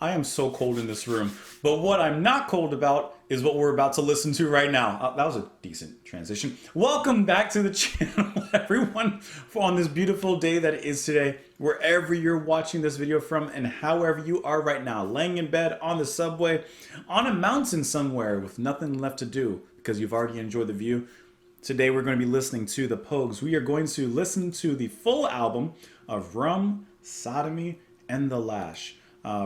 I am so cold in this room. But what I'm not cold about is what we're about to listen to right now. That was a decent transition. Welcome back to the channel, everyone, on this beautiful day that it is today, wherever you're watching this video from and however you are right now, laying in bed, on the subway, on a mountain somewhere with nothing left to do because you've already enjoyed the view. Today we're going to be listening to the Pogues. We are going to listen to the full album of Rum, Sodomy, and the Lash,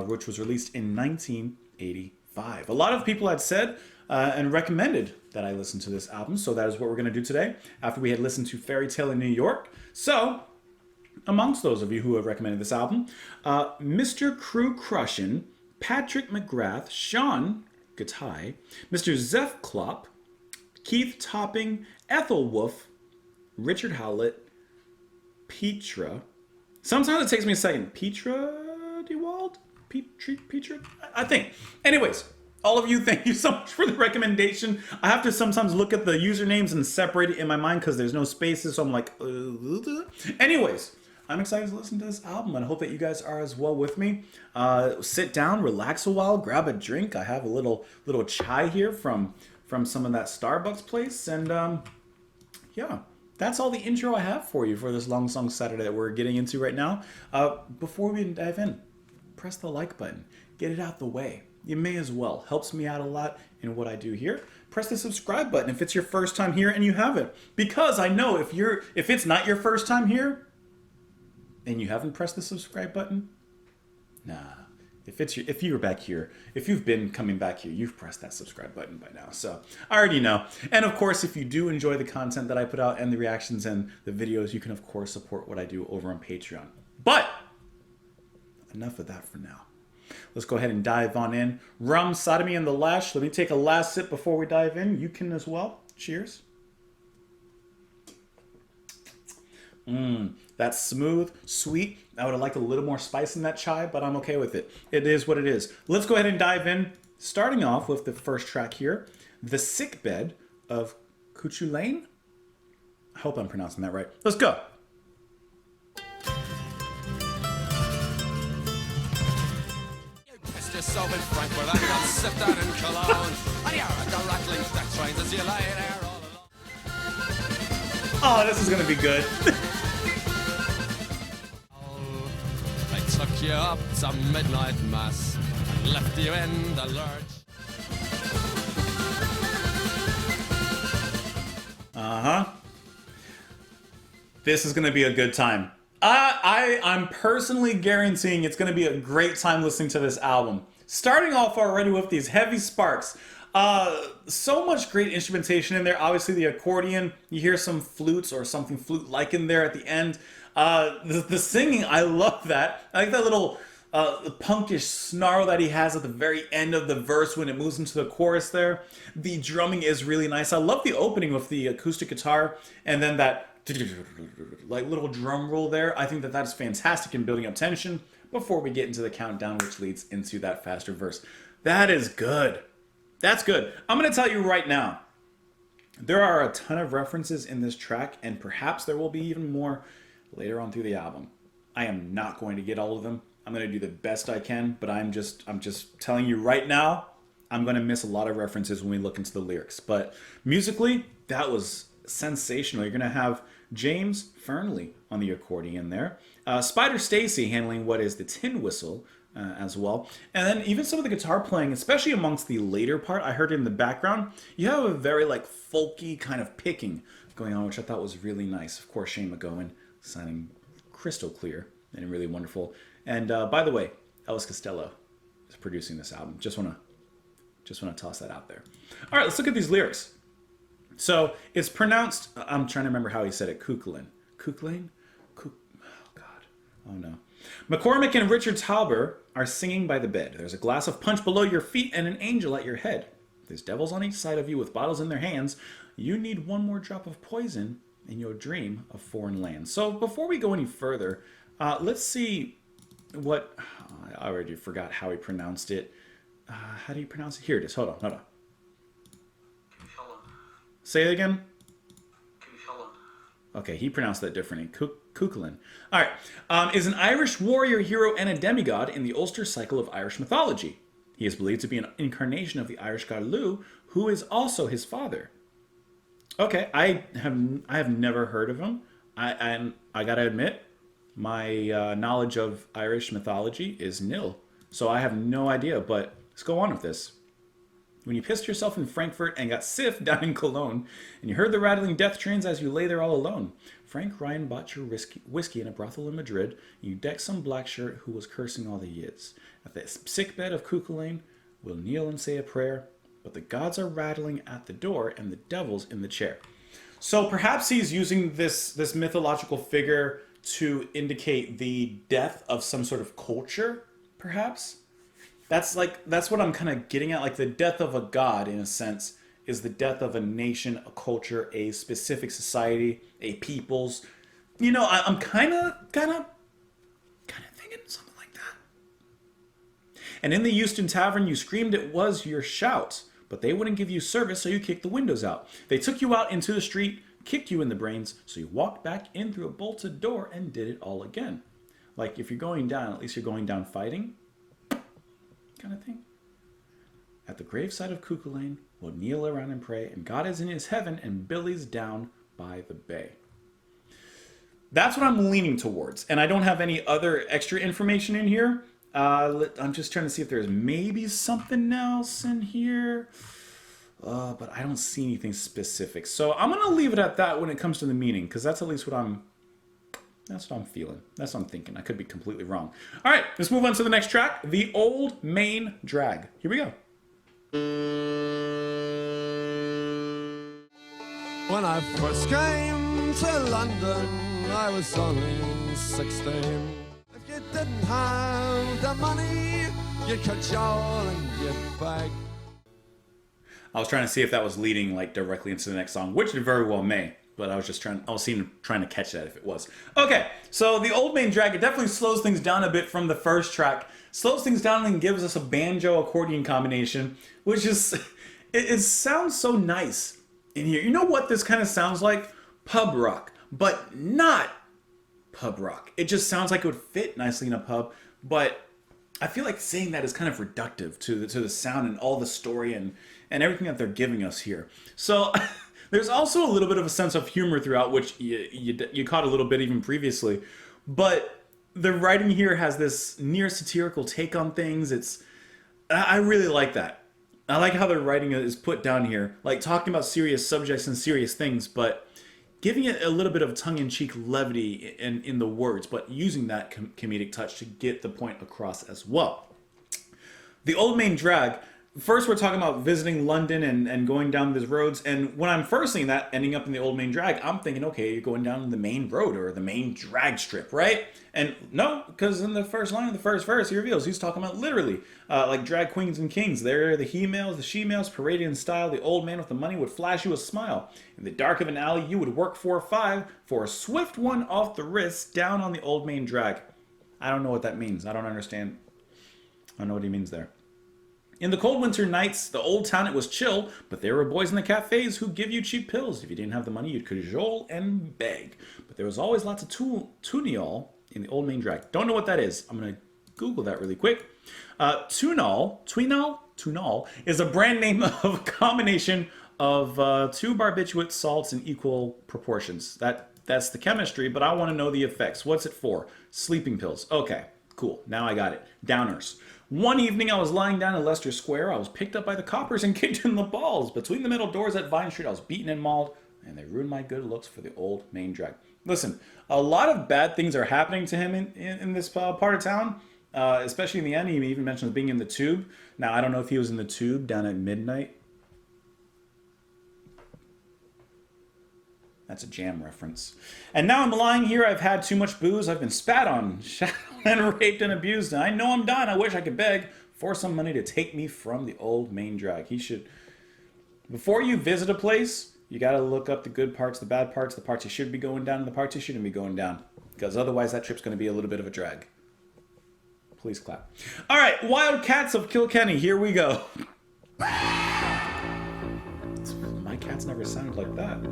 which was released in 1985. A lot of people had said and recommended that I listen to this album, so that is what we're going to do today after we had listened to Fairy Tale in New York. So, amongst those of you who have recommended this album, Mr. Crew Crushin', Patrick McGrath, Sean Gatai, Mr. Zeph Klopp, Keith Topping, Ethel Wolf, Richard Howlett, Petra. Sometimes it takes me a second. Petra DeWald? Petra? I think. Anyways, all of you, thank you so much for the recommendation. I have to sometimes look at the usernames and separate it in my mind because there's no spaces, so I'm like, Anyways, I'm excited to listen to this album and I hope that you guys are as well with me. Sit down, relax a while, grab a drink. I have a little chai here from some of that Starbucks place, and yeah, that's all the intro I have for you for this Long Song Saturday that we're getting into right now. Before we dive in, press the like button, get it out the way. You may as well. Helps me out a lot in what I do here. Press the subscribe button if it's your first time here and you haven't, because I know if it's not your first time here and you haven't pressed the subscribe button, nah. If you're back here, if you've been coming back here, you've pressed that subscribe button by now. So I already know. And of course, if you do enjoy the content that I put out and the reactions and the videos, you can of course support what I do over on Patreon. But enough of that for now. Let's go ahead and dive on in. Rum, Sodomy, and the Lash. Let me take a last sip before we dive in. You can as well. Cheers. That's smooth, sweet. I would have liked a little more spice in that chai, but I'm okay with it. It is what it is. Let's go ahead and dive in. Starting off with the first track here, The Sickbed of Mlenain. I hope I'm pronouncing that right. Let's go. Yourself in Frankfurt and got sipped out in Cologne. And you heard the rattling step trains as you lay there all alone. Oh, this is gonna be good. They took you up to midnight mass and left you in the lurch. This is gonna be a good time. I'm personally guaranteeing it's going to be a great time listening to this album. Starting off already with these heavy sparks. So much great instrumentation in there. Obviously the accordion, you hear some flutes or something flute-like in there at the end. The singing, I love that. I like that little punkish snarl that he has at the very end of the verse when it moves into the chorus there. The drumming is really nice. I love the opening with the acoustic guitar and then that like little drum roll there. I think that that's fantastic in building up tension before we get into the countdown, which leads into that faster verse. That is good. That's good. I'm going to tell you right now, there are a ton of references in this track, and perhaps there will be even more later on through the album. I am not going to get all of them. I'm going to do the best I can, but I'm just telling you right now, I'm going to miss a lot of references when we look into the lyrics. But musically, that was sensational. You're going to have James Fernley on the accordion there. Spider Stacy handling what is the tin whistle as well. And then even some of the guitar playing, especially amongst the later part, I heard it in the background, you have a very like folky kind of picking going on, which I thought was really nice. Of course, Shane McGowan sounding crystal clear and really wonderful. And by the way, Ellis Costello is producing this album. Just want to toss that out there. All right, let's look at these lyrics. So it's pronounced, I'm trying to remember how he said it, Kuklin. Kuklin? Oh, God. Oh, no. McCormick and Richard Tauber are singing by the bed. There's a glass of punch below your feet and an angel at your head. There's devils on each side of you with bottles in their hands. You need one more drop of poison and you'll dream of foreign lands. So before we go any further, let's see what, I already forgot how he pronounced it. How do you pronounce it? Here it is. Hold on. Say it again. Okay, he pronounced that differently. Cuchulainn. All right. Is an Irish warrior, hero, and a demigod in the Ulster cycle of Irish mythology. He is believed to be an incarnation of the Irish god Lu, who is also his father. Okay, I have never heard of him. I gotta admit, my knowledge of Irish mythology is nil. So I have no idea, but let's go on with this. When you pissed yourself in Frankfurt and got siff down in Cologne, and you heard the rattling death trains as you lay there all alone, Frank Ryan bought your whiskey in a brothel in Madrid, and you decked some black shirt who was cursing all the yids. At the sickbed of Cuchulainn, we'll kneel and say a prayer, but the gods are rattling at the door and the devil's in the chair. So perhaps he's using this mythological figure to indicate the death of some sort of culture, perhaps? That's what I'm kind of getting at. Like the death of a god, in a sense, is the death of a nation, a culture, a specific society, a people's. You know, I'm kind of thinking something like that. And in the Euston Tavern, you screamed it was your shout, but they wouldn't give you service, so you kicked the windows out. They took you out into the street, kicked you in the brains, so you walked back in through a bolted door and did it all again. Like if you're going down, at least you're going down fighting. Kind of thing. At the graveside of Cuchulainn, we'll kneel around and pray, and God is in his heaven, and Billy's down by the bay. That's what I'm leaning towards, and I don't have any other extra information in here. I'm just trying to see if there's maybe something else in here, but I don't see anything specific. So I'm gonna leave it at that when it comes to the meaning, because that's at least what I'm feeling. That's what I'm thinking. I could be completely wrong. All right, let's move on to the next track, The Old Main Drag. Here we go. When I first came to London, I was only 16. If you didn't have the money, you'd cut your and you'd beg. I was trying to see if that was leading like directly into the next song, which it very well may. But I was trying to catch that if it was. Okay, so the Old Main Drag, it definitely slows things down a bit from the first track. Slows things down and gives us a banjo accordion combination, which is, it sounds so nice in here. You know what this kind of sounds like? Pub rock, but not pub rock. It just sounds like it would fit nicely in a pub, but I feel like saying that is kind of reductive to the sound and all the story and everything that they're giving us here. So there's also a little bit of a sense of humor throughout, which you caught a little bit even previously. But the writing here has this near satirical take on things. I really like that. I like how the writing is put down here. Like talking about serious subjects and serious things, but giving it a little bit of tongue-in-cheek levity in the words, but using that comedic touch to get the point across as well. The Old Main Drag. First, we're talking about visiting London and going down these roads. And when I'm first seeing that, ending up in the Old Main Drag, I'm thinking, okay, you're going down the main road or the main drag strip, right? And no, because in the first line of the first verse, he reveals he's talking about literally like drag queens and kings. There are the he-males, the she-males, paraded in style. The old man with the money would flash you a smile. In the dark of an alley, you would work 4 or 5 for a swift one off the wrist down on the Old Main Drag. I don't know what that means. I don't understand. I don't know what he means there. In the cold winter nights, the old town, it was chill, but there were boys in the cafes who give you cheap pills. If you didn't have the money, you'd cajole and beg. But there was always lots of tuniol in the Old Main Drag. Don't know what that is. I'm going to Google that really quick. Tunol is a brand name of a combination of 2 barbiturate salts in equal proportions. That's the chemistry, but I want to know the effects. What's it for? Sleeping pills. Okay, cool. Now I got it. Downers. One evening, I was lying down in Leicester Square. I was picked up by the coppers and kicked in the balls. Between the metal doors at Vine Street, I was beaten and mauled, and they ruined my good looks for the Old Main Drag. Listen, a lot of bad things are happening to him in this part of town, especially in the end. He even mentions being in the tube. Now, I don't know if he was in the tube down at midnight. That's a Jam reference. And now I'm lying here. I've had too much booze. I've been spat on, shot and raped and abused. And I know I'm dying. I wish I could beg for some money to take me from the Old Main Drag. He should... Before you visit a place, you got to look up the good parts, the bad parts, the parts you should be going down, and the parts you shouldn't be going down. Because otherwise that trip's going to be a little bit of a drag. Please clap. All right, Wild Cats of Kilkenny. Here we go. My cats never sounded like that.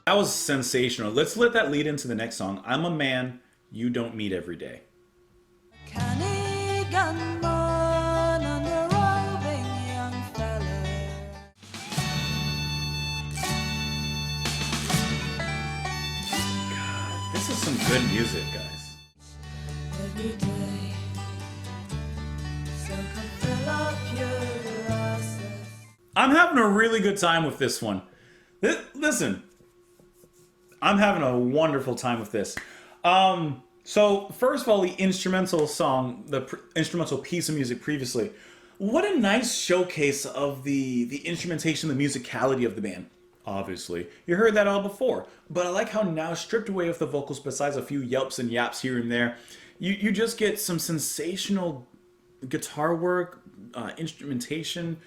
That was sensational. Let's let that lead into the next song. I'm a man you don't meet every day. Canny gunman and a roving young fella. This is some good music, guys. Every day, so come fill up your glasses. I'm having a really good time with this one. Listen, I'm having a wonderful time with this. So first of all, the instrumental song, instrumental piece of music previously, what a nice showcase of the instrumentation, the musicality of the band. Obviously, you heard that all before, but I like how now, stripped away of the vocals, besides a few yelps and yaps here and there, you just get some sensational guitar work, instrumentation,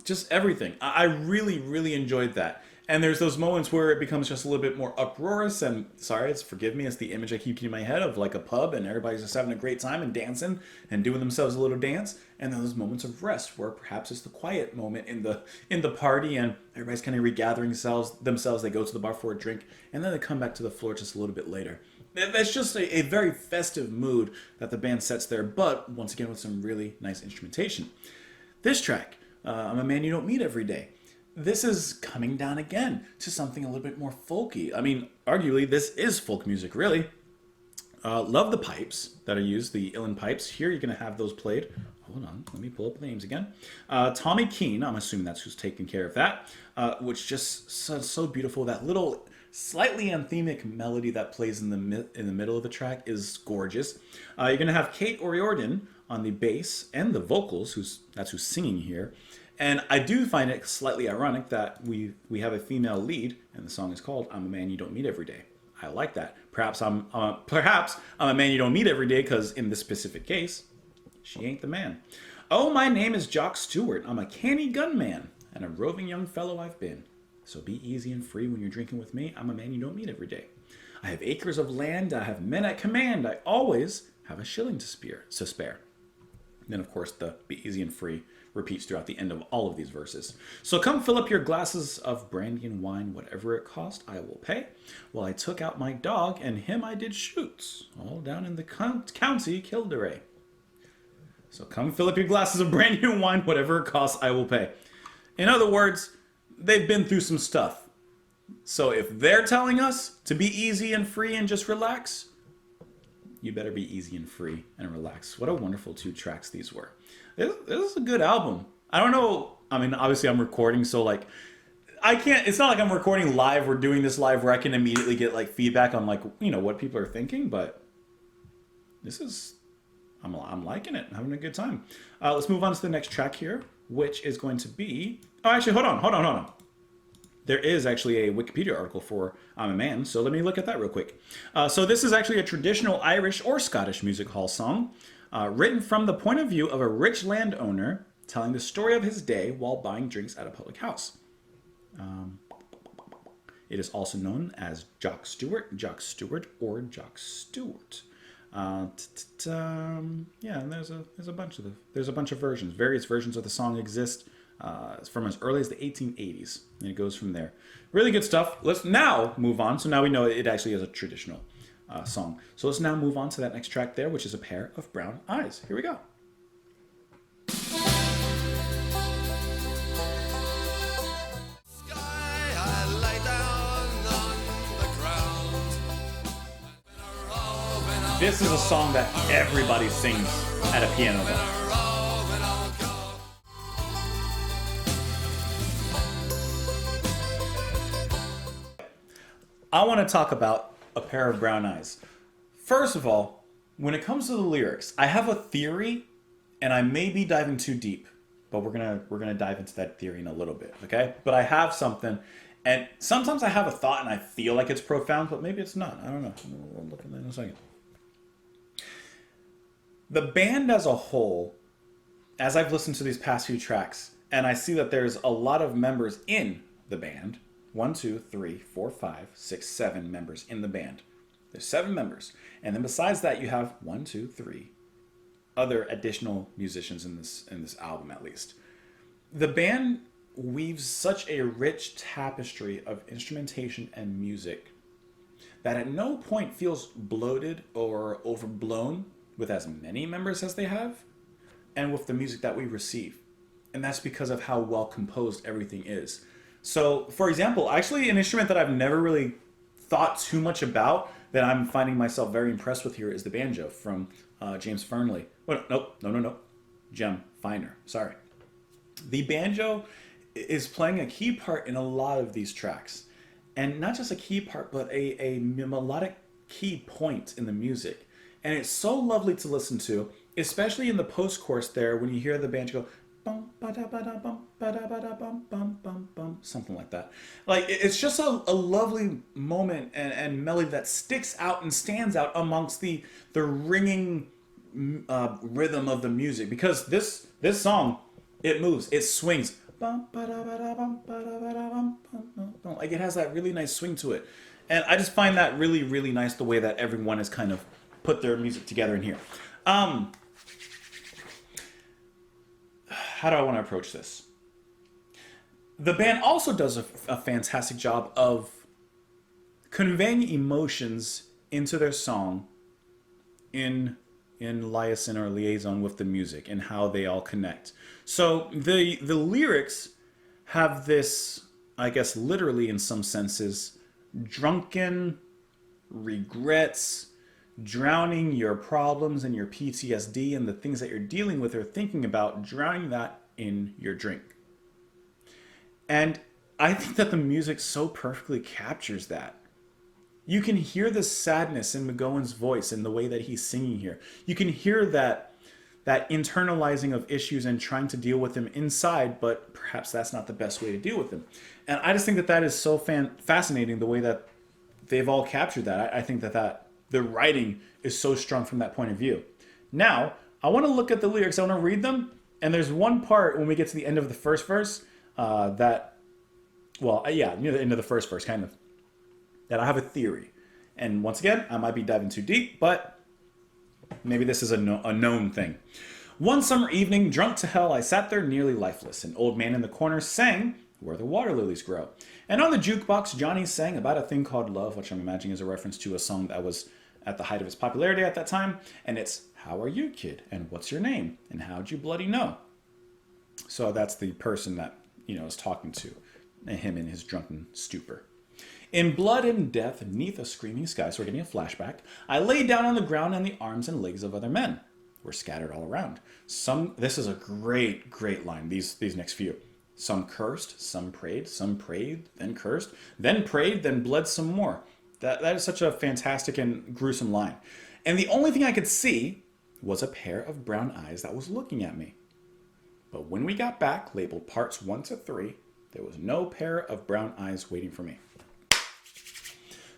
just everything. I really, really enjoyed that. And there's those moments where it becomes just a little bit more uproarious, and forgive me, it's the image I keep keeping in my head of like a pub and everybody's just having a great time and dancing and doing themselves a little dance. And then those moments of rest where perhaps it's the quiet moment in the party and everybody's kind of regathering themselves. They go to the bar for a drink and then they come back to the floor just a little bit later. That's just a very festive mood that the band sets there, but once again with some really nice instrumentation. This track, I'm a Man You Don't Meet Every Day. This is coming down again to something a little bit more folky. I mean, arguably, this is folk music, really. Love the pipes that are used, the uilleann pipes. Here, you're going to have those played. Hold on, let me pull up the names again. Tommy Keane, I'm assuming that's who's taking care of that, which just so beautiful. That little slightly anthemic melody that plays in the middle of the track is gorgeous. You're going to have Kate O'Riordan on the bass and the vocals, that's who's singing here. And I do find it slightly ironic that we have a female lead, and the song is called "I'm a Man You Don't Meet Every Day." I like that. Perhaps I'm a man you don't meet every day, because in this specific case, she ain't the man. Oh, my name is Jock Stewart. I'm a canny gunman, and a roving young fellow I've been. So be easy and free when you're drinking with me. I'm a man you don't meet every day. I have acres of land. I have men at command. I always have a shilling to spare. And then, of course, the be easy and free repeats throughout the end of all of these verses. So come fill up your glasses of brandy and wine, whatever it cost, I will pay. Well, I took out my dog, and him I did shoot, all down in the county Kildare. So come fill up your glasses of brandy and wine, whatever it costs, I will pay. In other words, they've been through some stuff. So if they're telling us to be easy and free and just relax, you better be easy and free and relax. What a wonderful 2 tracks these were. This is a good album. I don't know. I mean, obviously I'm recording, so like, it's not like I'm recording live. We're doing this live where I can immediately get like feedback on like, what people are thinking, but I'm liking it. I'm having a good time. Let's move on to the next track here, which is going to be, actually, hold on. There is actually a Wikipedia article for I'm a Man, so let me look at that real quick. So this is actually a traditional Irish or Scottish music hall song, written from the point of view of a rich landowner telling the story of his day while buying drinks at a public house. It is also known as Jock Stewart, or Jock Stewart. Yeah, and there's a bunch of versions. Various versions of the song exist. It's from as early as the 1880s, and it goes from there. Really good stuff. Let's now move on. So now we know it actually is a traditional song. So let's now move on to that next track there, which is A Pair of Brown Eyes. Here we go. This is a song that everybody sings at a piano bar. I want to talk about A Pair of Brown Eyes. First of all, when it comes to the lyrics, I have a theory, and I may be diving too deep, but we're gonna dive into that theory in a little bit, okay? But I have something, and sometimes I have a thought and I feel like it's profound, but maybe it's not. I don't know. We'll look at that in a second. The band as a whole, as I've listened to these past few tracks, and I see that there's a lot of members in the band. 1, 2, 3, 4, 5, 6, 7 members in the band. There's 7 members. And then besides that, you have 1, 2, 3 other additional musicians in this album, at least. The band weaves such a rich tapestry of instrumentation and music that at no point feels bloated or overblown with as many members as they have and with the music that we receive. And that's because of how well composed everything is. So, for example, actually an instrument that I've never really thought too much about that I'm finding myself very impressed with here is the banjo from James Fernley. Oh, no. Jem Finer, sorry. The banjo is playing a key part in a lot of these tracks. And not just a key part, but a melodic key point in the music. And it's so lovely to listen to, especially in the post-chorus there when you hear the banjo go, bum, ba-da-ba-da, bum, ba-da-ba-da, bum, bum, bum, bum, something like that. Like, it's just a lovely moment and melody that sticks out and stands out amongst the ringing rhythm of the music. Because this song, it moves, it swings. Like, it has that really nice swing to it. And I just find that really, really nice the way that everyone has kind of put their music together in here. How do I want to approach this? The band also does a fantastic job of conveying emotions into their song in liaison or liaison with the music and how they all connect. So the lyrics have this, I guess literally in some senses, drunken regrets, drowning your problems and your PTSD and the things that you're dealing with or thinking about, drowning that in your drink. And I think that the music so perfectly captures that. You can hear the sadness in McGowan's voice and the way that he's singing here. You can hear that internalizing of issues and trying to deal with them inside, but perhaps that's not the best way to deal with them. And I just think that is so fascinating, the way that they've all captured that. I think that the writing is so strong from that point of view. Now, I want to look at the lyrics. I want to read them. And there's one part when we get to the end of the first verse near the end of the first verse, kind of, that I have a theory. And once again, I might be diving too deep, but maybe this is a known thing. One summer evening, drunk to hell, I sat there nearly lifeless. An old man in the corner sang Where the Water Lilies Grow. And on the jukebox, Johnny sang about a thing called love, which I'm imagining is a reference to a song that was at the height of its popularity at that time. And it's, how are you, kid? And what's your name? And how'd you bloody know? So that's the person that, is talking to him in his drunken stupor. In blood and death, neath a screaming sky, so we're getting a flashback, I lay down on the ground and the arms and legs of other men were scattered all around. This is a great, great line, these next few. Some cursed, some prayed, then cursed, then prayed, then bled some more. That is such a fantastic and gruesome line. And the only thing I could see was a pair of brown eyes that was looking at me. But when we got back, labeled parts 1 to 3, there was no pair of brown eyes waiting for me.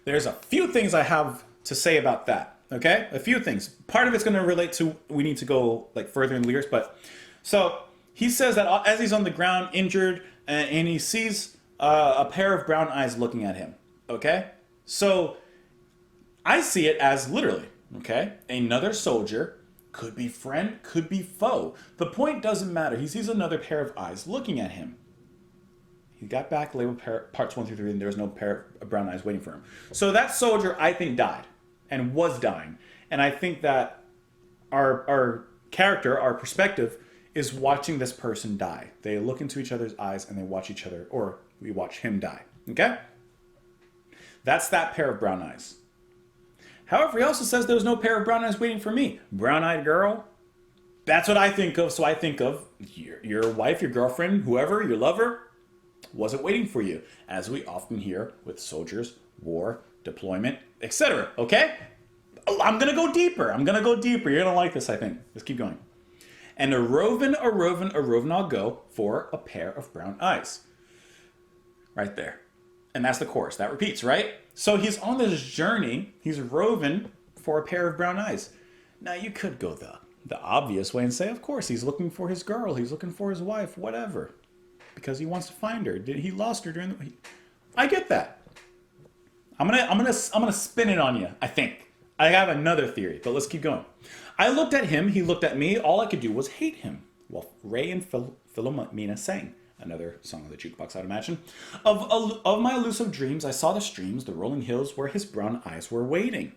There's a few things I have to say about that, okay? A few things. Part of it's going to relate to, we need to go further in the lyrics, but so he says that as he's on the ground, injured, and he sees a pair of brown eyes looking at him, okay? So I see it as literally, okay? Another soldier, could be friend, could be foe. The point doesn't matter. He sees another pair of eyes looking at him. He got back, labeled parts 1 through 3, and there was no pair of brown eyes waiting for him. So that soldier, I think, died and was dying. And I think that our character, our perspective, is watching this person die. They look into each other's eyes and they watch each other, or we watch him die. Okay? That's that pair of brown eyes. However, he also says there was no pair of brown eyes waiting for me. Brown-eyed girl. That's what I think of. So I think of your wife, your girlfriend, whoever, your lover, wasn't waiting for you, as we often hear with soldiers, war, deployment, etc. Okay? I'm going to go deeper. You're going to like this, I think. Let's keep going. And a rovin' I'll go for a pair of brown eyes. Right there. And that's the chorus. That repeats, right? So he's on this journey. He's roving for a pair of brown eyes. Now, you could go the obvious way and say, of course, he's looking for his girl. He's looking for his wife, whatever. Because he wants to find her. He lost her during the... I get that. I'm gonna spin it on you, I think. I have another theory, but let's keep going. I looked at him, he looked at me. All I could do was hate him. While Ray and Philomena sang. Another song of the jukebox, I'd imagine. Of my elusive dreams, I saw the streams, the rolling hills where his brown eyes were waiting.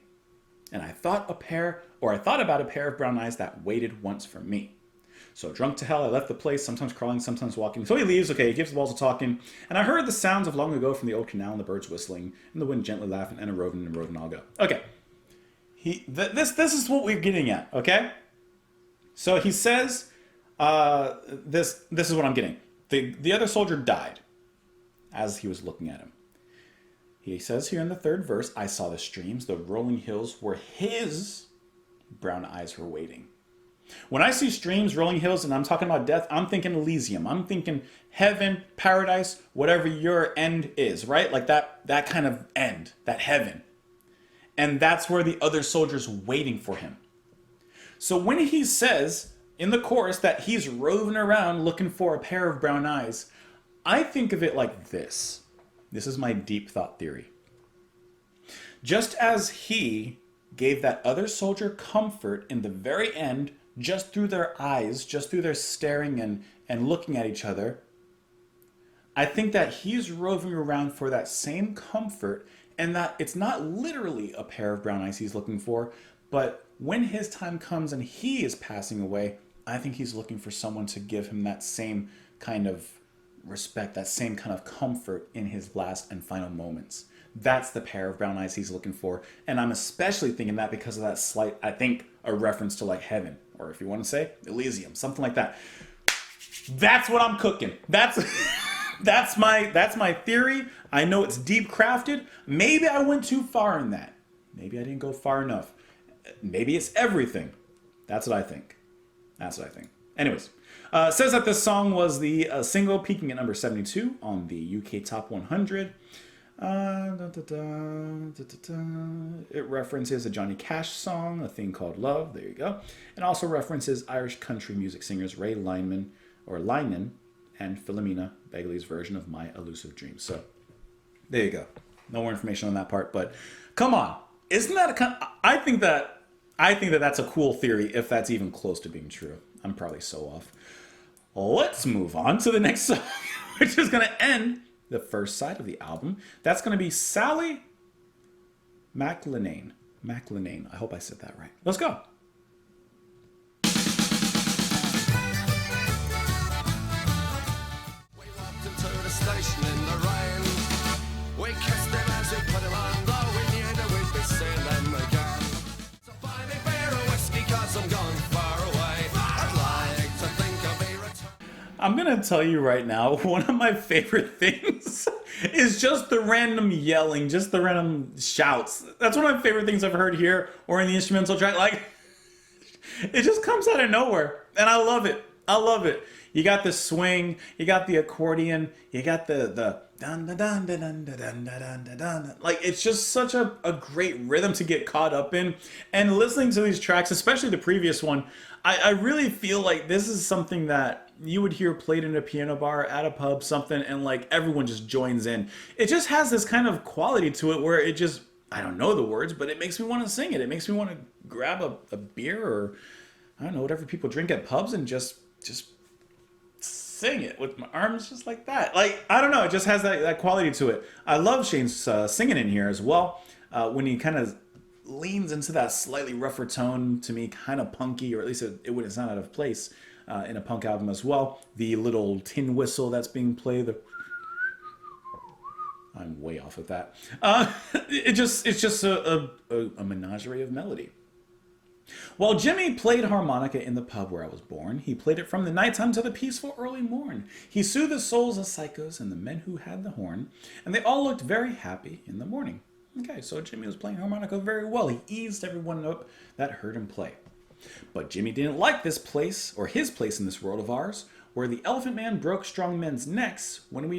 And I thought about a pair of brown eyes that waited once for me. So drunk to hell, I left the place, sometimes crawling, sometimes walking. So he leaves, okay, he gives the balls a talking. And I heard the sounds of long ago from the old canal and the birds whistling, and the wind gently laughing, and a roving I'll go. Okay. This is what we're getting at, okay? So he says, this is what I'm getting. The other soldier died as he was looking at him. He says here in the third verse, I saw the streams, the rolling hills where his brown eyes were waiting. When I see streams, rolling hills, and I'm talking about death, I'm thinking Elysium. I'm thinking heaven, paradise, whatever your end is, right? Like that kind of end, that heaven. And that's where the other soldier's waiting for him. So when he says in the chorus that he's roving around looking for a pair of brown eyes, I think of it like this. This is my deep thought theory. Just as he gave that other soldier comfort in the very end, just through their eyes, just through their staring and looking at each other, I think that he's roving around for that same comfort, and that it's not literally a pair of brown eyes he's looking for, but when his time comes and he is passing away, I think he's looking for someone to give him that same kind of respect, that same kind of comfort in his last and final moments. That's the pair of brown eyes he's looking for. And I'm especially thinking that because of that slight, I think, a reference to like heaven, or if you want to say Elysium, something like that. That's what I'm cooking. That's my theory. I know it's deep crafted. Maybe I went too far in that. Maybe I didn't go far enough. Maybe it's everything. That's what I think. Anyways, says that this song was the single peaking at number 72 on the UK Top 100. It references a Johnny Cash song, A Thing Called Love. There you go. And also references Irish country music singers Ray Lyman and Philomena Begley's version of My Elusive Dream. So there you go. No more information on that part, but come on. Isn't that I think that that's a cool theory if that's even close to being true. I'm probably so off. Let's move on to the next song, which is going to end the first side of the album. That's going to be Sally Mlenain. I hope I said that right. Let's go. We walked into the station in the rain. We kissed him as we put him on, though we knew that we'd be seeing them again. So buy me beer or whiskey, cause I'm gone far away. I'd like to think I'll be returned. I'm going to tell you right now, one of my favorite things is just the random yelling, just the random shouts. That's one of my favorite things I've heard here or in the instrumental track. Like, it just comes out of nowhere, and I love it. You got the swing, you got the accordion, you got the dun dun dun dun dun dun dun dun dun. Like, it's just such a great rhythm to get caught up in. And listening to these tracks, especially the previous one, I really feel like this is something that you would hear played in a piano bar, at a pub, something, and like everyone just joins in. It just has this kind of quality to it where it just, I don't know the words, but it makes me want to sing it. It makes me want to grab a beer or, I don't know, whatever people drink at pubs and just sing it with my arms just like that. Like, I don't know, it just has that quality to it. I love Shane's singing in here as well. When he kind of leans into that slightly rougher tone, to me, kind of punky, or at least it wouldn't sound out of place in a punk album as well. The little tin whistle that's being played, I'm way off with that. It's just a menagerie of melody. While Jimmy played harmonica in the pub where I was born, he played it from the nighttime to the peaceful early morn. He soothed the souls of psychos and the men who had the horn, and they all looked very happy in the morning. Okay, so Jimmy was playing harmonica very well. He eased everyone up that heard him play. But Jimmy didn't like this place, or his place in this world of ours, where the Elephant Man broke strong men's necks when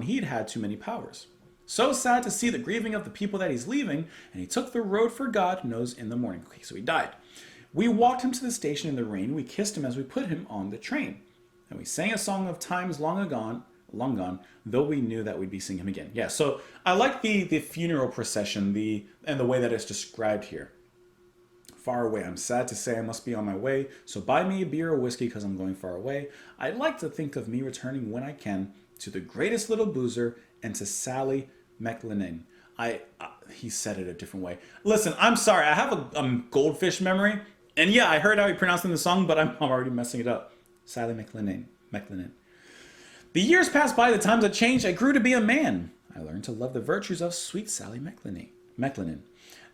he'd had too many powers. So sad to see the grieving of the people that he's leaving, and he took the road for God knows in the morning. Okay, so he died. We walked him to the station in the rain. We kissed him as we put him on the train. And we sang a song of times long gone, though we knew that we'd be seeing him again. Yeah, so I like the funeral procession and the way that it's described here. far away. I'm sad to say I must be on my way, so buy me a beer or whiskey because I'm going far away. I'd like to think of me returning when I can to the greatest little boozer and to Sally Mlenain. He said it a different way. Listen, I'm sorry. I have a goldfish memory. And yeah, I heard how he pronounced it in the song, but I'm already messing it up. Sally Mlenain. The years passed by, the times had changed. I grew to be a man. I learned to love the virtues of sweet Sally Mlenain.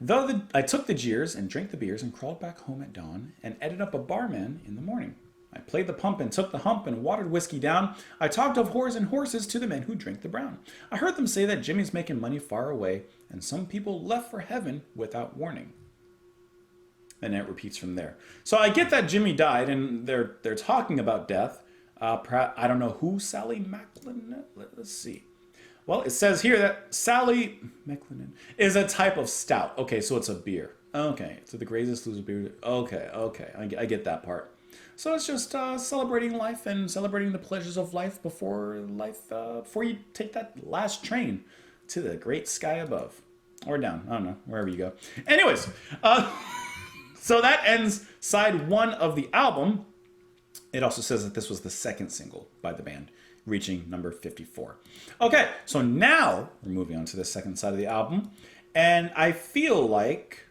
Though I took the jeers and drank the beers and crawled back home at dawn and ended up a barman in the morning. I played the pump and took the hump and watered whiskey down. I talked of whores and horses to the men who drink the brown. I heard them say that Jimmy's making money far away, and some people left for heaven without warning. And it repeats from there. So I get that Jimmy died, and they're talking about death. I don't know who Sally Mlenain. Let's see. Well, it says here that Sally Mlenain is a type of stout. Okay, so it's a beer. Okay, so the greatest loser beer. Okay, I get that part. So it's just celebrating life and celebrating the pleasures of life before you take that last train to the great sky above or down. I don't know, wherever you go. Anyways, so that ends side 1 of the album. It also says that this was the second single by the band, reaching number 54. Okay, so now we're moving on to the second side of the album, and I feel like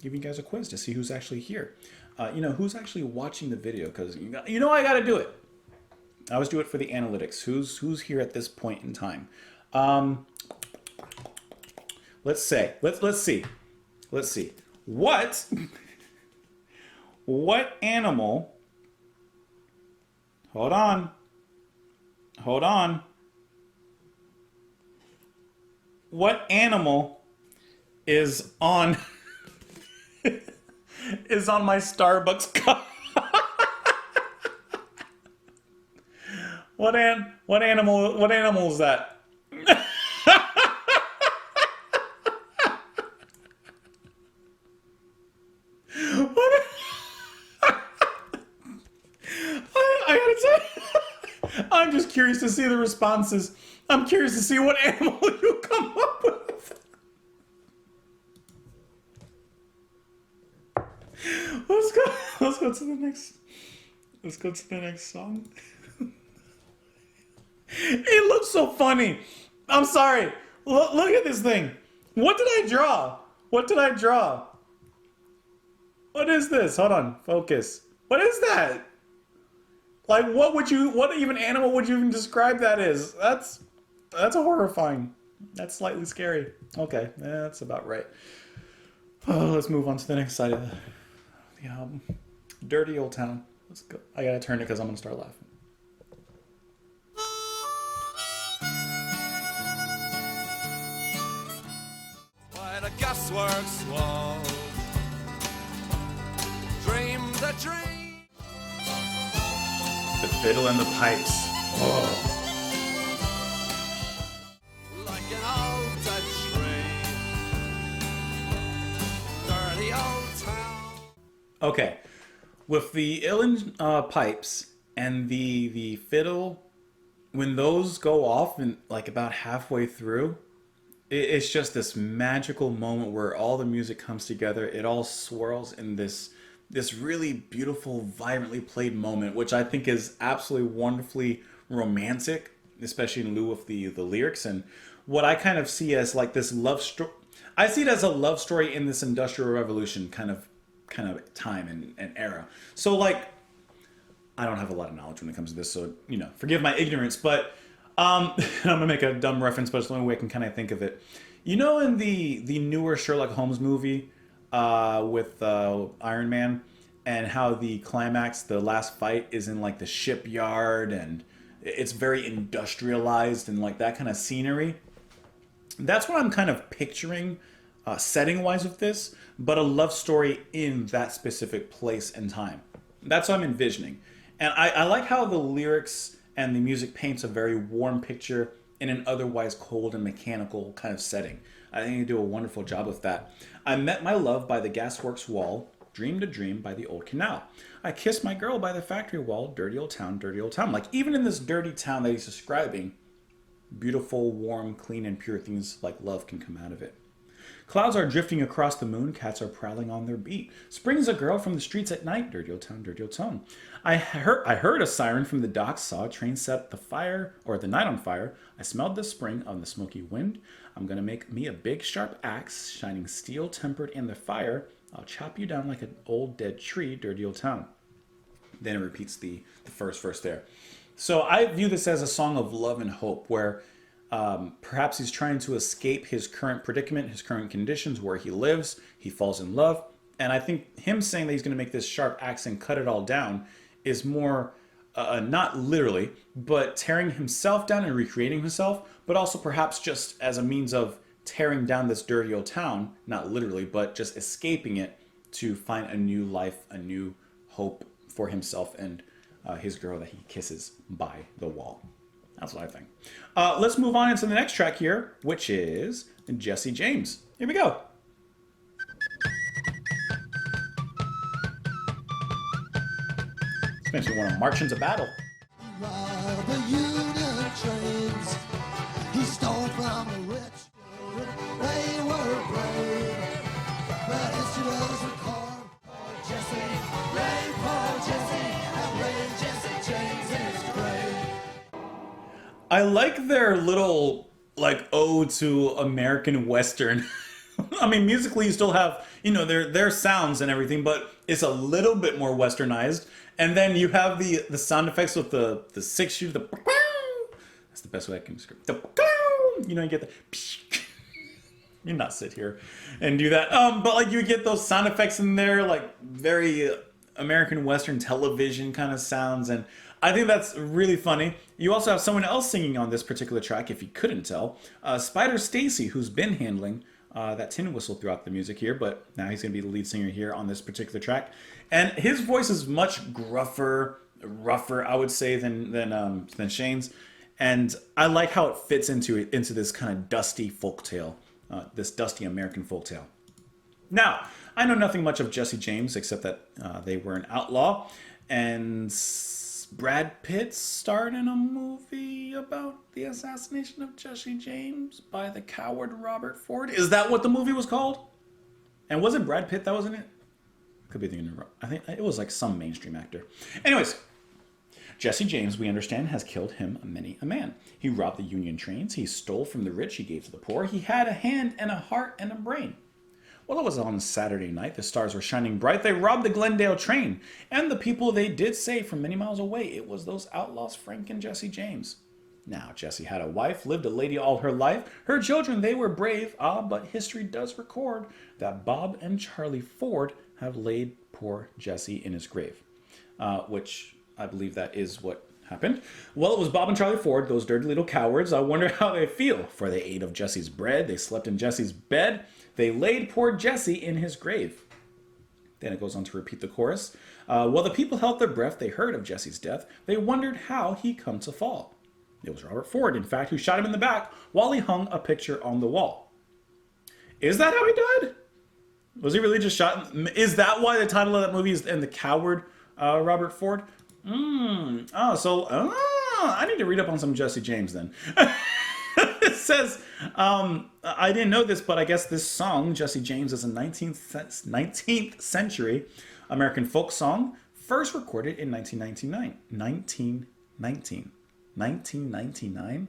giving you guys a quiz to see who's actually here. Who's actually watching the video, because I got to do it. I always do it for the analytics. Who's here at this point in time? Let's see. What animal? Hold on. What animal is on my Starbucks cup? What animal is that? I gotta tell you, I'm just curious to see the responses. I'm curious to see what animal you come up with. Let's go to the next song. It looks so funny. I'm sorry. Look at this thing. What did I draw? What is this? Hold on. Focus. What is that? Like, what even animal would you even describe that as? That's horrifying. That's slightly scary. Okay, that's about right. Oh, let's move on to the next side of the album. Dirty Old Town. Let's go. I gotta turn it because I'm gonna start laughing. By the gasworks wall, dream the dream. The fiddle and the pipes. Oh. Like an old Dutch train, dirty old town. Okay, with the uilleann pipes and the fiddle, when those go off and like about halfway through, it's just this magical moment where all the music comes together. It all swirls in this really beautiful, vibrantly played moment, which I think is absolutely wonderfully romantic, especially in lieu of the lyrics. And what I kind of see as like this love story, I see it as a love story in this Industrial Revolution kind of time and era. So like, I don't have a lot of knowledge when it comes to this, so forgive my ignorance. But I'm gonna make a dumb reference, but it's the only way I can kind of think of it. In the newer Sherlock Holmes movie with Iron Man, and how the climax, the last fight, is in like the shipyard, and it's very industrialized and like that kind of scenery. That's what I'm kind of picturing setting wise with this, but a love story in that specific place and time. That's what I'm envisioning. And I like how the lyrics and the music paints a very warm picture in an otherwise cold and mechanical kind of setting. I think they do a wonderful job with that. I met my love by the gasworks wall, dreamed a dream by the old canal. I kissed my girl by the factory wall, dirty old town, dirty old town. Like, even in this dirty town that he's describing, beautiful, warm, clean, and pure things like love can come out of it. Clouds are drifting across the moon, cats are prowling on their beat. Spring's a girl from the streets at night, dirty old town, dirty old town. I heard a siren from the docks, saw a train set the fire, or the night on fire. I smelled the spring on the smoky wind. I'm gonna make me a big sharp axe, shining steel tempered in the fire. I'll chop you down like an old dead tree, dirty old town. Then it repeats the first verse there. So I view this as a song of love and hope, where perhaps he's trying to escape his current predicament, his current conditions, where he lives. He falls in love. And I think him saying that he's going to make this sharp axe and cut it all down is more, not literally, but tearing himself down and recreating himself, but also perhaps just as a means of tearing down this dirty old town, not literally, but just escaping it to find a new life, a new hope for himself and his girl that he kisses by the wall. That's what I think. Let's move on into the next track here, which is Jesse James. Here we go. This makes me want to march into battle. Ride the Union trains. He stole from the rich. They were brave, but history does record. Jesse, rain for Jesse, and rain Jesse James in his grave. I like their little ode to American Western. I mean, musically you still have, their sounds and everything, but it's a little bit more westernized. And then you have the sound effects with the 6-shooter, that's the best way I can describe it. You get the you not sit here and do that. But you get those sound effects in there, very American Western television kind of sounds, and I think that's really funny. You also have someone else singing on this particular track, if you couldn't tell. Spider Stacy, who's been handling that tin whistle throughout the music here, but now he's going to be the lead singer here on this particular track. And his voice is much rougher, I would say, than Shane's. And I like how it fits into this kind of dusty folktale, this dusty American folktale. Now, I know nothing much of Jesse James except that they were an outlaw, and Brad Pitt starred in a movie about the assassination of Jesse James by the coward Robert Ford. Is that what the movie was called? And was it Brad Pitt that was in it? Could be thinking wrong. I think it was some mainstream actor. Anyways, Jesse James, we understand, has killed him many a man. He robbed the Union trains. He stole from the rich. He gave to the poor. He had a hand and a heart and a brain. Well, it was on Saturday night. The stars were shining bright. They robbed the Glendale train. And the people they did say from many miles away, it was those outlaws, Frank and Jesse James. Now, Jesse had a wife, lived a lady all her life. Her children, they were brave. But history does record that Bob and Charlie Ford have laid poor Jesse in his grave. Which I believe that is what happened. Well, it was Bob and Charlie Ford, those dirty little cowards. I wonder how they feel. For they ate of Jesse's bread. They slept in Jesse's bed. They laid poor Jesse in his grave. Then it goes on to repeat the chorus. While the people held their breath, they heard of Jesse's death. They wondered how he come to fall. It was Robert Ford, in fact, who shot him in the back while he hung a picture on the wall. Is that how he died? Was he really just shot? Is that why the title of that movie is "And the Coward Robert Ford"? I need to read up on some Jesse James then. It says, I didn't know this, but I guess this song, Jesse James, is a 19th century American folk song, first recorded in 1999. 1999?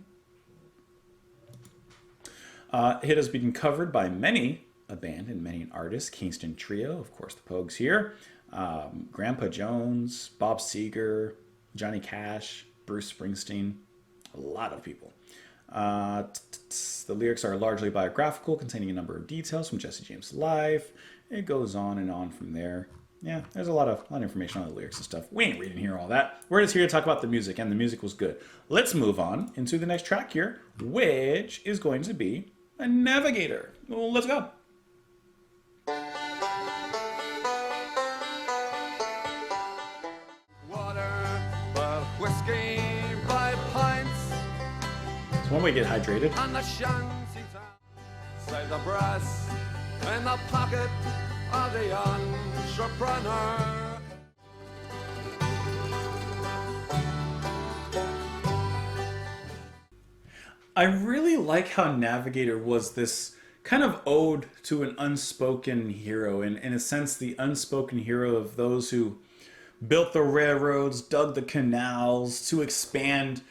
It has been covered by many a band and many an artist. Kingston Trio, of course, the Pogues here. Grandpa Jones, Bob Seger, Johnny Cash, Bruce Springsteen, a lot of people. The lyrics are largely biographical, containing a number of details from Jesse James' life. It goes on and on from there. Yeah, there's a lot of information on the lyrics and stuff. We ain't reading here all that. We're just here to talk about the music, and the music was good. Let's move on into the next track here, which is going to be a Navigator. Well, let's go. Water, but whiskey by pints. So when we get hydrated. On the shanty town, save the brass in the pocket of the entrepreneur. I really like how Navigator was this kind of ode to an unspoken hero, in a sense, the unspoken hero of those who built the railroads, dug the canals to expand,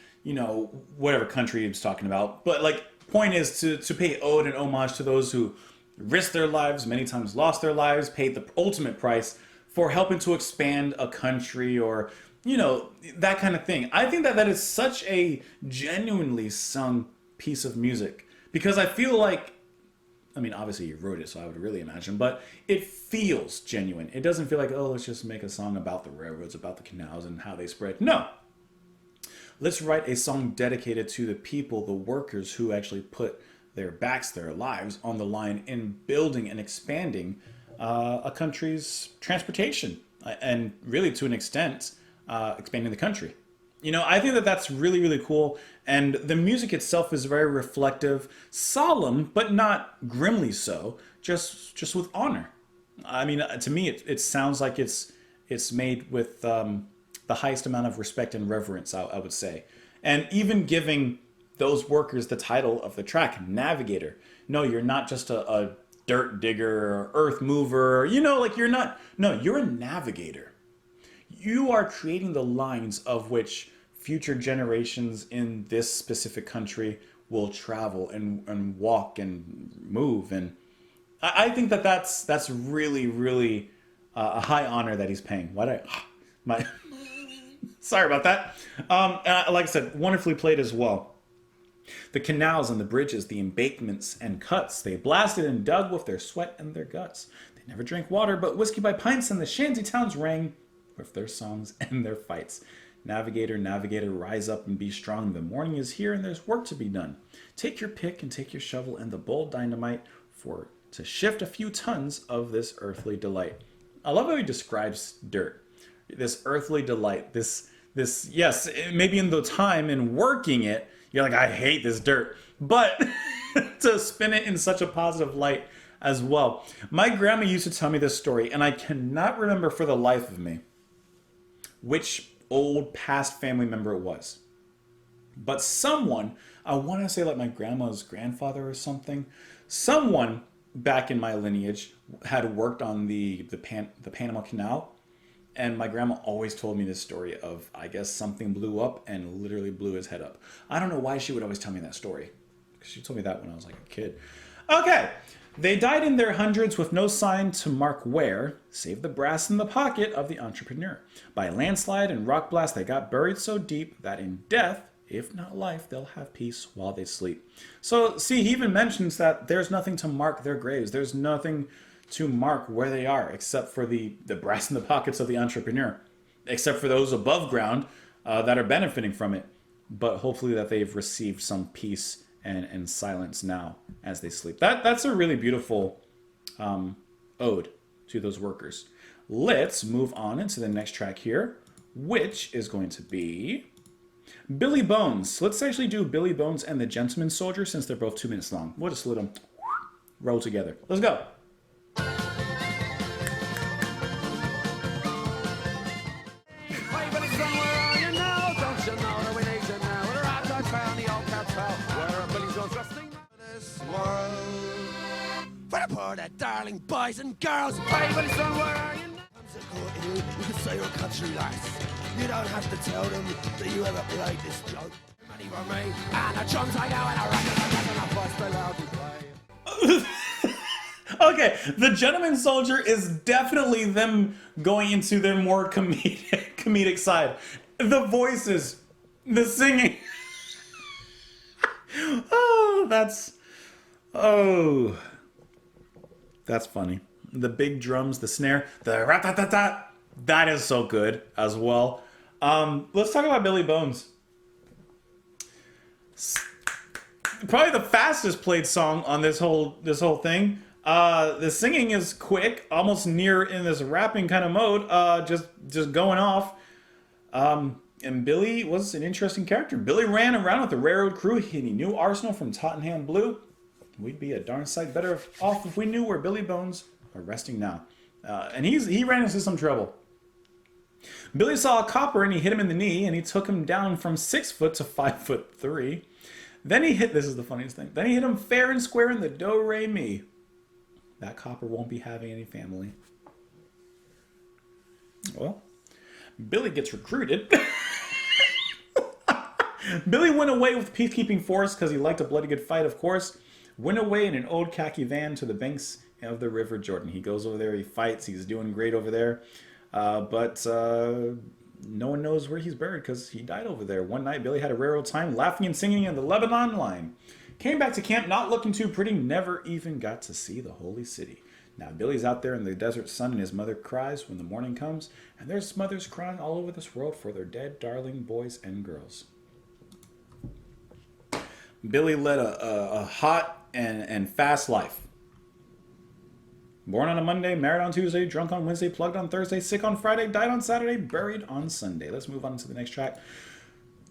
whatever country he was talking about. But like, point is to pay ode and homage to those who risked their lives, many times lost their lives, paid the ultimate price for helping to expand a country, or that kind of thing. I think that is such a genuinely sung piece of music, because I feel like, I mean, obviously you wrote it, so I would really imagine, but it feels genuine. It doesn't feel like, oh, let's just make a song about the railroads, about the canals and how they spread. No. Let's write a song dedicated to the people, the workers who actually put their backs, their lives on the line in building and expanding a country's transportation, and really to an extent, expanding the country. I think that that's really, really cool. And the music itself is very reflective, solemn, but not grimly so, just with honor. I mean, to me, it sounds like it's made with the highest amount of respect and reverence, I would say. And even giving those workers the title of the track, Navigator. No, you're not just a dirt digger or earth mover. You're a navigator. You are creating the lines of which future generations in this specific country will travel and walk and move. And I think that that's really, really a high honor that he's paying. Sorry about that. And like I said, wonderfully played as well. The canals and the bridges, the embankments and cuts, they blasted and dug with their sweat and their guts. They never drank water, but whiskey by pints, and the shanty towns rang with their songs and their fights. Navigator, navigator, rise up and be strong. The morning is here and there's work to be done. Take your pick and take your shovel and the bold dynamite to shift a few tons of this earthly delight. I love how he describes dirt. This earthly delight, this yes, maybe in the time in working it, you're like, I hate this dirt. But to spin it in such a positive light as well. My grandma used to tell me this story, and I cannot remember for the life of me which old past family member it was. But someone, I want to say like my grandma's grandfather or something, someone back in my lineage had worked on the Panama Canal. And my grandma always told me this story of, I guess, something blew up and literally blew his head up. I don't know why she would always tell me that story, because she told me that when I was like a kid. Okay. They died in their hundreds with no sign to mark where, save the brass in the pocket of the entrepreneur. By landslide and rock blast, they got buried so deep that in death, if not life, they'll have peace while they sleep. So, see, he even mentions that there's nothing to mark their graves. There's nothing to mark where they are, except for the brass in the pockets of the entrepreneur, except for those above ground that are benefiting from it, but hopefully that they've received some peace and silence now as they sleep. That's a really beautiful ode to those workers. Let's move on into the next track here, which is going to be Billy Bones. Let's actually do Billy Bones and the Gentleman Soldier, since they're both 2 minutes long. We'll just let them roll together. Let's go. For the poor, the darling boys and girls. Hey, but it's where are you now? You can say you're a country lass. You don't have to tell them that you ever played this joke. Money for me, and the drums I know, and I reckon I voice the loudly play. Okay, the Gentleman Soldier is definitely them going into their more comedic side. The voices, the singing. That's funny. The big drums, the snare, the rat-tat-tat-tat. That is so good as well. Let's talk about Billy Bones. Probably the fastest played song on this whole thing. The singing is quick, almost near in this rapping kind of mode, just going off. And Billy was an interesting character. Billy ran around with the railroad crew. He knew Arsenal from Tottenham Blue. We'd be a darn sight better off if we knew where Billy Bones are resting now. And he ran into some trouble. Billy saw a copper and he hit him in the knee, and he took him down from 6 foot to 5'3". Then he hit, this is the funniest thing, then he hit him fair and square in the do-re-mi. That copper won't be having any family. Well, Billy gets recruited. Billy went away with the peacekeeping force because he liked a bloody good fight, of course. Went away in an old khaki van to the banks of the River Jordan. He goes over there, he fights, he's doing great over there. But no one knows where he's buried because he died over there. One night, Billy had a rare old time laughing and singing in the Lebanon line. Came back to camp not looking too pretty, never even got to see the holy city. Now Billy's out there in the desert sun and his mother cries when the morning comes. And there's mothers crying all over this world for their dead darling boys and girls. Billy led a hot and fast life. Born on a Monday, married on Tuesday, drunk on Wednesday, plugged on Thursday, sick on Friday, died on Saturday, buried on Sunday. Let's move on to the next track.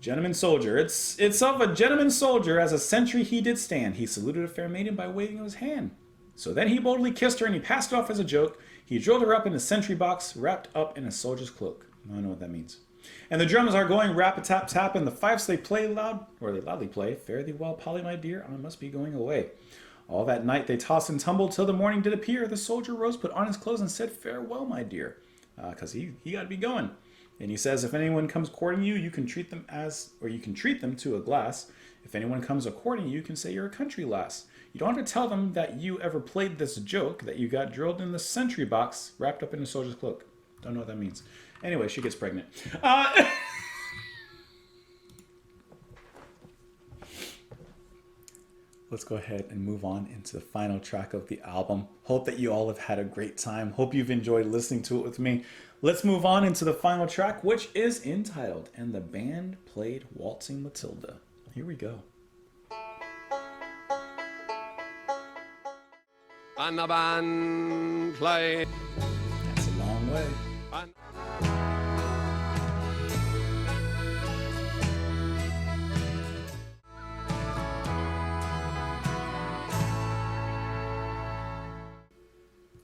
Gentleman soldier. It's of a gentleman soldier as a sentry he did stand. He saluted a fair maiden by waving of his hand. So then he boldly kissed her and he passed it off as a joke. He drilled her up in a sentry box, wrapped up in a soldier's cloak. I don't know what that means. And the drums are going rap-a-tap-tap, and the fifes they play loud, or they loudly play, fare thee well, Polly, my dear, I must be going away. All that night they tossed and tumbled till the morning did appear. The soldier rose, put on his clothes, and said, farewell, my dear, because he got to be going. And he says, if anyone comes courting you, you can treat them you can treat them to a glass. If anyone comes a courting you, you can say you're a country lass. You don't have to tell them that you ever played this joke, that you got drilled in the sentry box, wrapped up in a soldier's cloak. Don't know what that means. Anyway, she gets pregnant. Let's go ahead and move on into the final track of the album. Hope that you all have had a great time. Hope you've enjoyed listening to it with me. Let's move on into the final track, which is entitled, And the Band Played Waltzing Matilda. Here we go. And the band played. That's a long way.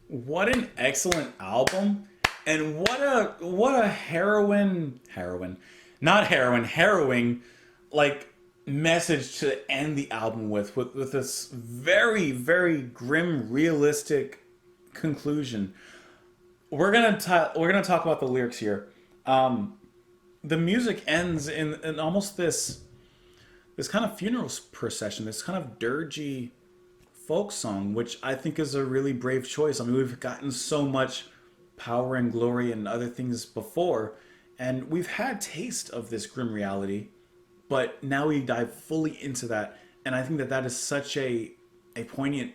What an excellent album, and what a harrowing like message to end the album with this very, very grim, realistic conclusion. We're gonna talk about the lyrics here. The music ends in almost this kind of funeral procession, this kind of dirgy folk song, which I think is a really brave choice. I mean, we've gotten so much power and glory and other things before, and we've had taste of this grim reality, but now we dive fully into that, and I think that is such a poignant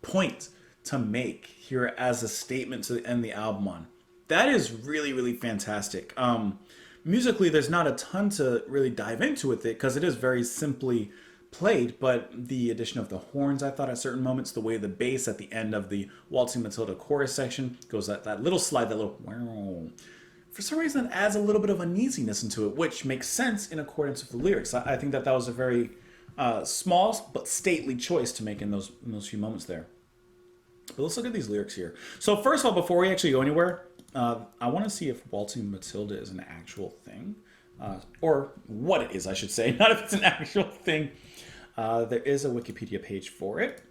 point to make here as a statement to end the album on. That is really, really fantastic. Musically, there's not a ton to really dive into with it because it is very simply played, but the addition of the horns, I thought at certain moments, the way the bass at the end of the Waltzing Matilda chorus section goes that little slide, that little wow. For some reason, it adds a little bit of uneasiness into it, which makes sense in accordance with the lyrics. I think that was a very small but stately choice to make in those few moments there. But let's look at these lyrics here. So first of all, before we actually go anywhere, I want to see if Waltzing Matilda is an actual thing. Or what it is, I should say. Not if it's an actual thing. There is a Wikipedia page for it.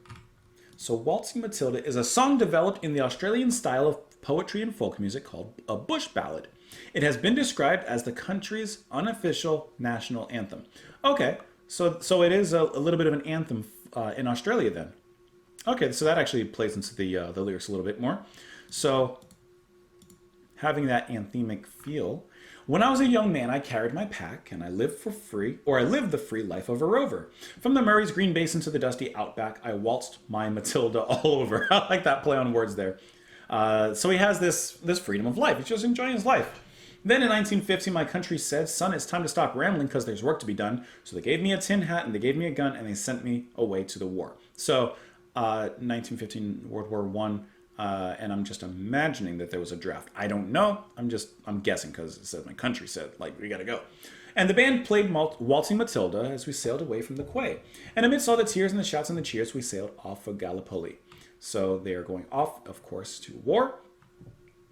So Waltzing Matilda is a song developed in the Australian style of poetry and folk music called a bush ballad. It has been described as the country's unofficial national anthem. Okay, so it is a little bit of an anthem in Australia then. Okay, so that actually plays into the lyrics a little bit more. So having that anthemic feel. When I was a young man, I carried my pack, and I lived the free life of a rover. From the Murray's green basin to the dusty outback, I waltzed my Matilda all over. I like that play on words there. So he has this freedom of life. He's just enjoying his life. Then in 1950, my country said, son, it's time to stop rambling because there's work to be done. So they gave me a tin hat, and they gave me a gun, and they sent me away to the war. So 1915, World War I. And I'm just imagining that there was a draft. I don't know. I'm guessing because it said my country said, like, we gotta go. And the band played Waltzing Matilda as we sailed away from the quay. And amidst all the tears and the shouts and the cheers, we sailed off for Gallipoli. So they are going off, of course, to war.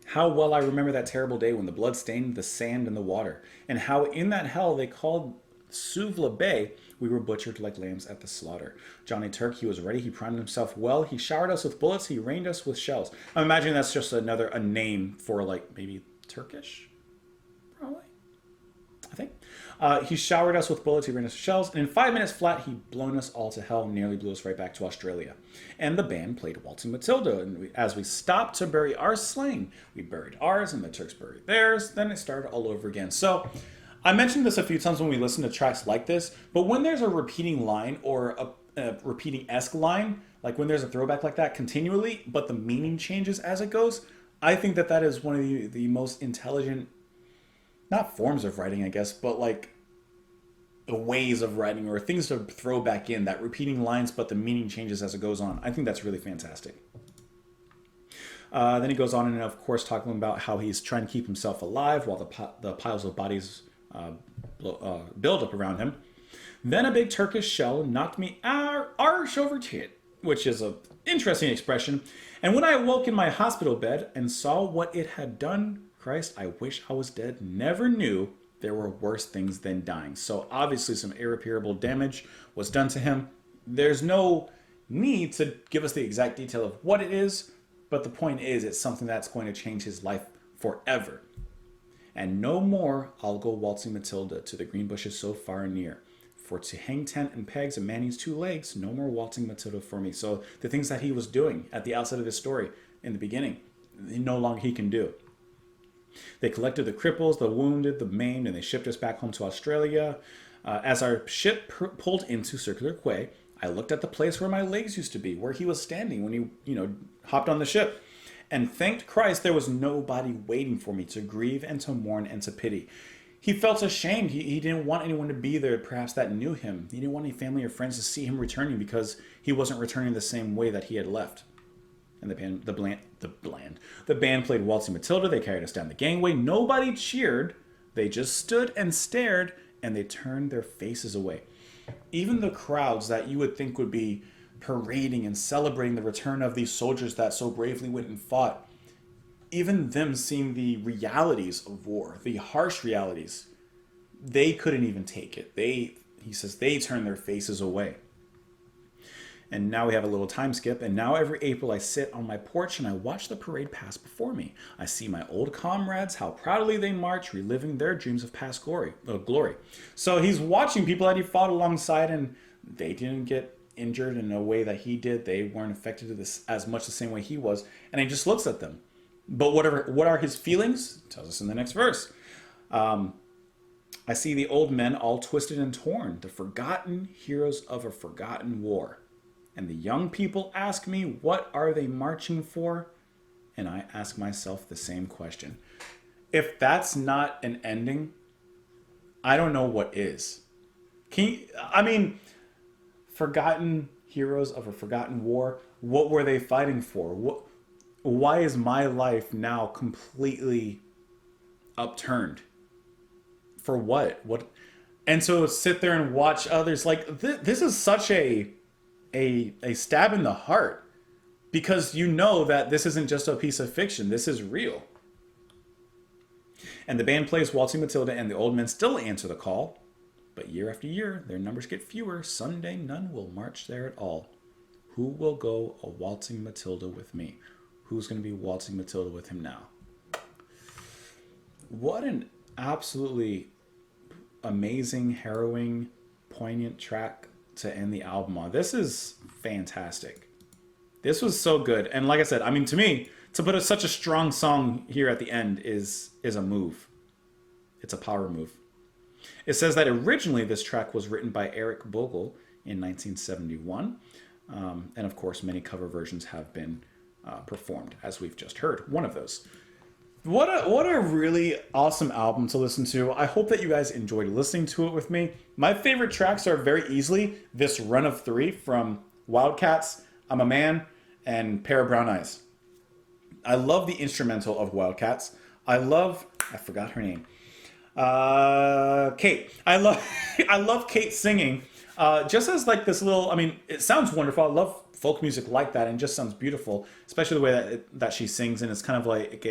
How well I remember that terrible day when the blood stained the sand and the water. And how in that hell they called Suvla Bay, we were butchered like lambs at the slaughter. Johnny Turk, he was ready. He primed himself well. He showered us with bullets. He rained us with shells. I'm imagining that's just a name for like maybe Turkish, probably. I think. He showered us with bullets, he ran us with shells, and in 5 minutes flat, he'd blown us all to hell and nearly blew us right back to Australia. And the band played Waltzing Matilda, and as we stopped to bury our slain, we buried ours, and the Turks buried theirs, then it started all over again. So, I mentioned this a few times when we listen to tracks like this, but when there's a repeating line, or a repeating-esque line, like when there's a throwback like that continually, but the meaning changes as it goes, I think that is one of the most intelligent, not forms of writing, I guess, but like the ways of writing or things to throw back in, that repeating lines, but the meaning changes as it goes on. I think that's really fantastic. Then he goes on and, of course, talking about how he's trying to keep himself alive while the piles of bodies build up around him. Then a big Turkish shell knocked me arsh over tit, which is an interesting expression. And when I awoke in my hospital bed and saw what it had done, Christ, I wish I was dead, never knew there were worse things than dying. So obviously some irreparable damage was done to him. There's no need to give us the exact detail of what it is, but the point is it's something that's going to change his life forever. And no more I'll go waltzing Matilda to the green bushes so far and near. For to hang tent and pegs and man needs 2 legs, no more waltzing Matilda for me. So the things that he was doing at the outset of his story in the beginning, no longer he can do. They collected the cripples, the wounded, the maimed, and they shipped us back home to Australia. As our ship pulled into Circular Quay, I looked at the place where my legs used to be, where he was standing when he, hopped on the ship. And thanked Christ there was nobody waiting for me to grieve and to mourn and to pity. He felt ashamed. He didn't want anyone to be there, perhaps, that knew him. He didn't want any family or friends to see him returning because he wasn't returning the same way that he had left. And the band played Waltzing Matilda. They carried us down the gangway. Nobody cheered. They just stood and stared, and they turned their faces away. Even the crowds that you would think would be parading and celebrating the return of these soldiers that so bravely went and fought, even them seeing the realities of war, the harsh realities, they couldn't even take it. He says they turned their faces away. And now we have a little time skip, and now every April I sit on my porch and I watch the parade pass before me. I see my old comrades, how proudly they march, reliving their dreams of past glory. So he's watching people that he fought alongside, and they didn't get injured in a way that he did. They weren't affected as much the same way he was, and he just looks at them. But what are his feelings? It tells us in the next verse. I see the old men all twisted and torn, the forgotten heroes of a forgotten war. And the young people ask me, what are they marching for? And I ask myself the same question. If that's not an ending, I don't know what is. Forgotten heroes of a forgotten war, what were they fighting for? Why is my life now completely upturned? For what? And so sit there and watch others. Like, this is such a stab in the heart, because you know that this isn't just a piece of fiction. This is real. And the band plays Waltzing Matilda, and the old men still answer the call. But year after year, their numbers get fewer. Someday none will march there at all. Who will go a waltzing Matilda with me? Who's going to be waltzing Matilda with him now? What an absolutely amazing, harrowing, poignant track to end the album on. This is fantastic. This was so good. And like I said, to me, to put such a strong song here at the end is a move. It's a power move. It says that originally this track was written by Eric Bogle in 1971. And of course, many cover versions have been performed, as we've just heard. One of those. What a really awesome album to listen to. I hope that you guys enjoyed listening to it with me. My favorite tracks are very easily this run of 3 from Wildcats, I'm a Man, and Pair of Brown Eyes. I love the instrumental of Wildcats. I forgot her name. Kate. I love Kate singing. Just as like this little, it sounds wonderful. I love folk music like that, and just sounds beautiful, especially the way that she sings. And it's kind of like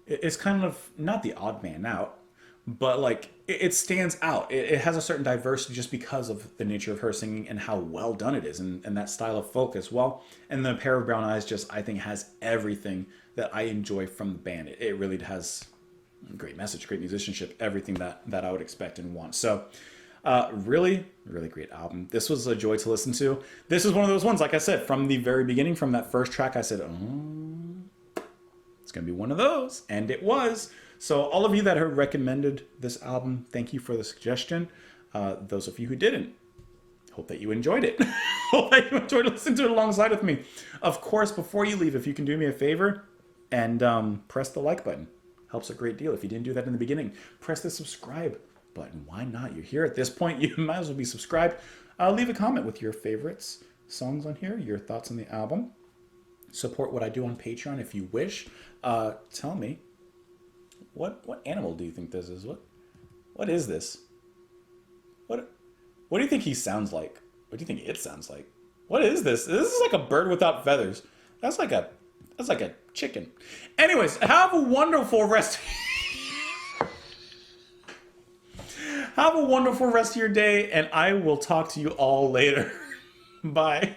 it's kind of not the odd man out, but like it stands out. It has a certain diversity just because of the nature of her singing and how well done it is, and that style of folk as well. And the Pair of Brown Eyes just, I think, has everything that I enjoy from the band. It really has a great message, great musicianship, everything that I would expect and want. So really, really great album. This was a joy to listen to. This is one of those ones, like I said, from the very beginning, from that first track, I said, oh, it's going to be one of those. And it was. So all of you that have recommended this album, thank you for the suggestion. Those of you who didn't, hope that you enjoyed it. Hope that you enjoyed listening to it alongside with me. Of course, before you leave, if you can do me a favor and press the like button. Helps a great deal. If you didn't do that in the beginning, press the subscribe button. Why not? You're here at this point. You might as well be subscribed. Leave a comment with your favorites, songs on here, your thoughts on the album. Support what I do on Patreon if you wish. Tell me, what animal do you think this is? What is this? What do you think he sounds like? What do you think it sounds like? What is this? This is like a bird without feathers. That's like a chicken. Anyways, have a wonderful rest. Have a wonderful rest of your day, and I will talk to you all later. Bye.